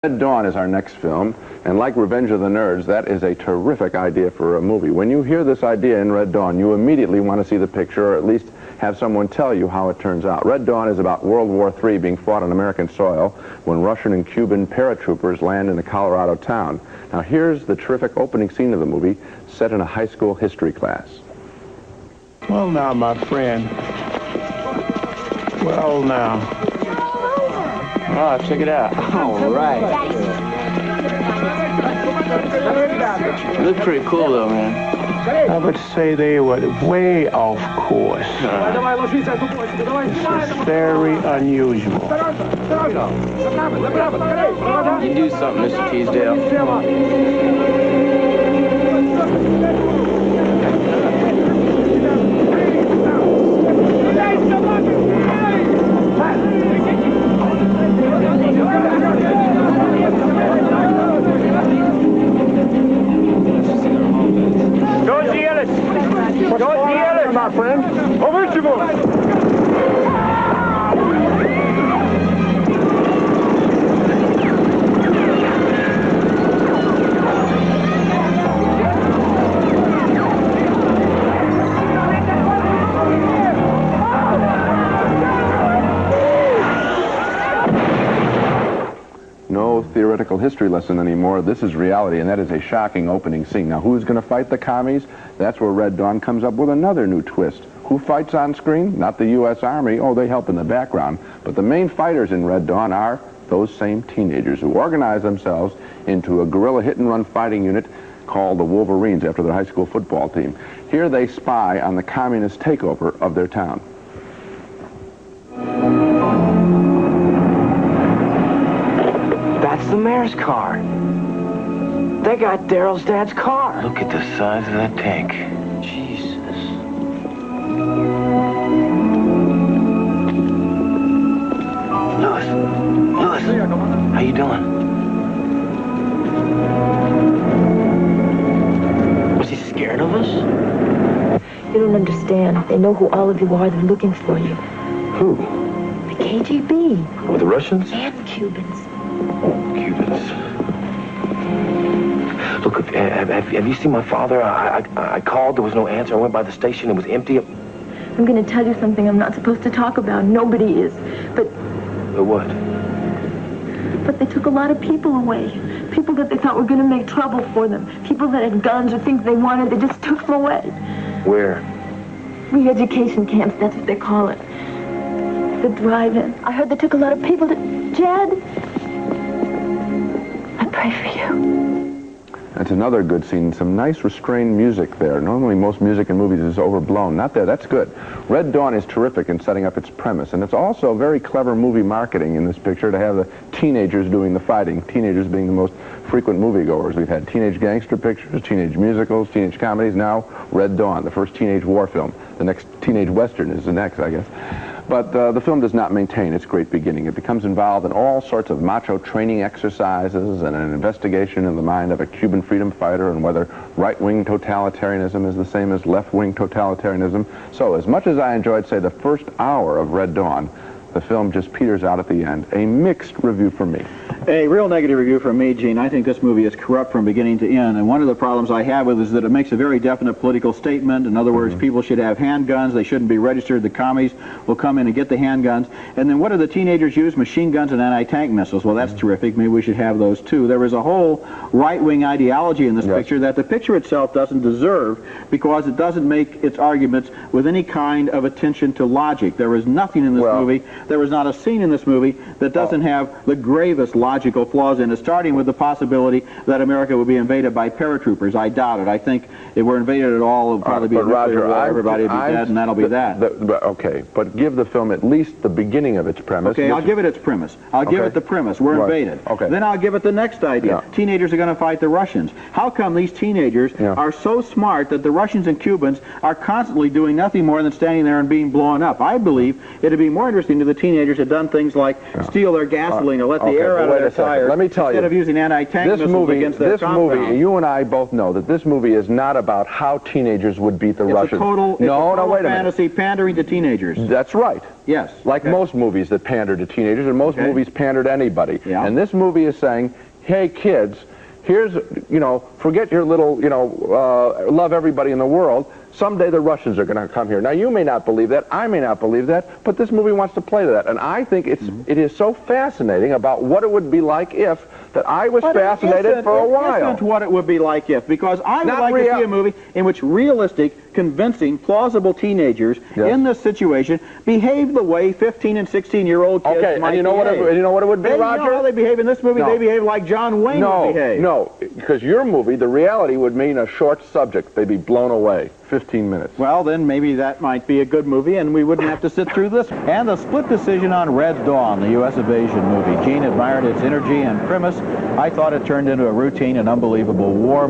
Red Dawn is our next film, and like Revenge of the Nerds, that is a terrific idea for a movie. When you hear this idea in Red Dawn, you immediately want to see the picture, or at least have someone tell you how it turns out. Red Dawn is about World War III being fought on American soil when Russian and Cuban paratroopers land in a Colorado town. Now here's the terrific opening scene of the movie, set in a high school history class. Well now, my friend. Well now. Oh, check it out. All right. It looked pretty cool, though, man. I would say they were way off course. This is very unusual. You do something, Mr. Teasdale. My friend, No theoretical history lesson anymore. This is reality, and that is a shocking opening scene. Now, who's going to fight the commies? That's where Red Dawn comes up with another new twist. Who fights on screen? Not the U.S. Army. Oh, they help in the background. But the main fighters in Red Dawn are those same teenagers who organize themselves into a guerrilla hit-and-run fighting unit called the Wolverines after their high school football team. Here they spy on the communist takeover of their town. That's the mayor's car. They got Daryl's dad's car. look at the size of that tank. Jesus. Lewis, how you doing? Was he scared of us? You don't understand. They know who all of you are. They're looking for you. Who? The KGB. Oh, the Russians? And Cubans. Cubans. Look, have you seen my father? I called, there was no answer. I went by the station, it was empty. I'm going to tell you something I'm not supposed to talk about. Nobody is. But What? they took a lot of people away. People that they thought were going to make trouble for them. People that had guns or things they wanted. They just took them away. Where? Re-education camps, that's what they call it. The drive-in. I heard they took a lot of people to... Jed, I pray for you. That's another good scene. Some nice restrained music there. Normally most music in movies is overblown. Not there. That's good. Red Dawn is terrific in setting up its premise, and it's also very clever movie marketing in this picture to have the teenagers doing the fighting, teenagers being the most frequent moviegoers. We've had teenage gangster pictures, teenage musicals, teenage comedies, now Red Dawn, the first teenage war film. The next teenage western is the next, I guess. But the film does not maintain its great beginning. It becomes involved in all sorts of macho training exercises and an investigation in the mind of a Cuban freedom fighter and whether right-wing totalitarianism is the same as left-wing totalitarianism. So as much as I enjoyed, say, the first hour of Red Dawn, the film just peters out at the end. A mixed review from me. A real negative review from me, Gene. I think this movie is corrupt from beginning to end, and one of the problems I have with it is that it makes a very definite political statement. In other words, people should have handguns. They shouldn't be registered. The commies will come in and get the handguns. And then what do the teenagers use? Machine guns and anti-tank missiles. Well, that's terrific. Maybe we should have those, too. There is a whole right-wing ideology in this picture that the picture itself doesn't deserve because it doesn't make its arguments with any kind of attention to logic. There is nothing in this movie. There is not a scene in this movie that doesn't have the gravest logical flaws in it, starting with the possibility that America would be invaded by paratroopers. I doubt it. I think if we're invaded at all, it'll probably be a nuclear war. Everybody will be dead, and that'll be that. Okay, but give the film at least the beginning of its premise. Okay, I'll give it its premise. I'll give it the premise. We're invaded. Okay. Then I'll give it the next idea. Teenagers are going to fight the Russians. How come these teenagers are so smart that the Russians and Cubans are constantly doing nothing more than standing there and being blown up? I believe it'd be more interesting to the teenagers had done things like steal their gasoline or let the air out of their a second. tires. Let me tell you. Instead of using anti-tank missiles against their compound. Movie, you and I both know that this movie is not about how teenagers would beat the Russians. It's a total wait a fantasy pandering to teenagers. That's right. Yes. Like most movies that pander to teenagers, and most movies pander to anybody. Yeah. And this movie is saying, hey, kids, here's, forget your little, love everybody in the world. Someday the Russians are going to come here. Now, you may not believe that. I may not believe that. But this movie wants to play to that. And I think it is so fascinating about what it would be like if that I was fascinated for a while. It isn't what it would be like if, because I would like to see a movie in which realistic, convincing, plausible teenagers in this situation behave the way 15 and 16-year-old kids might behave. And you know what it would be, Roger? You know how they behave in this movie? No. They behave like John Wayne would behave. No, because your movie, the reality would mean a short subject. They'd be blown away. 15 minutes. Well, then maybe that might be a good movie, and we wouldn't have to sit through this. And the split decision on Red Dawn, the U.S. evasion movie. Gene admired its energy and premise. I thought it turned into a routine and unbelievable war